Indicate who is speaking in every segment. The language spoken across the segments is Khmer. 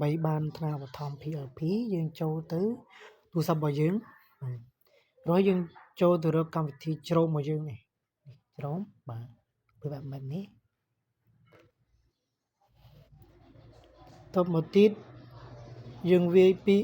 Speaker 1: បីបានថ្នាបឋម PLP យើងចូលទៅទូរស័ព្ទរបស់យើងrồiយើងចូលទៅរកកម្មវិធីជ្រោមរបស់យើងនេះជ្រោមបាទធ្វើបែបនេះតបមកទៀតយើងវាយពី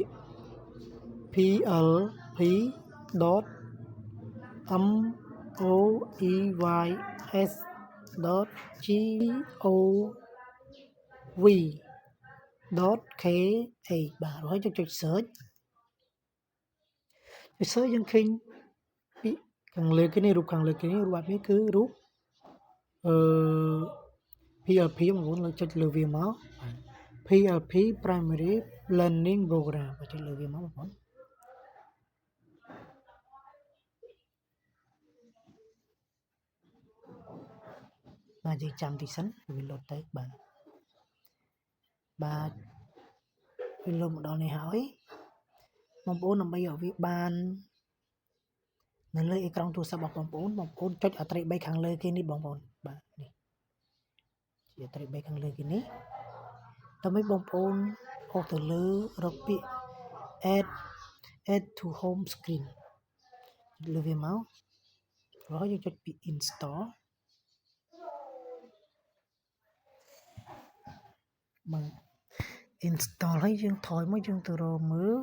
Speaker 1: plp.moeys.gov.ke បាទហើយចុច search យើងឃើញពីខាងលើគេនេះរូបខាងលើគេនេះរូបបែបនេះគឺរូបPLP បងប្អូនចុចលើវាមក PLP Primary Learning Program ចុចលើវាមកបងប្អូនបាទយើងចាំតិចសិនវាលោតទៅបាទវាលោតមកដល់នេះហើយបងប្អូនដើម្បីឲ្យវាបាននៅលើអេក្រង់ទូរស័ព្ទរបស់បងប្អូនចុចអត្រី3ខាងលើគេនេះបងប្អូនបាទនេះជាអត្រី3ខាងលើគេនេះដើម្បីបងប្អូនហូបទៅលើរកពាក្យ add to home screen លើវាមកហើយយើងចុចពី install បាទ install ហើយយើងថយមកយើងទៅរកមើល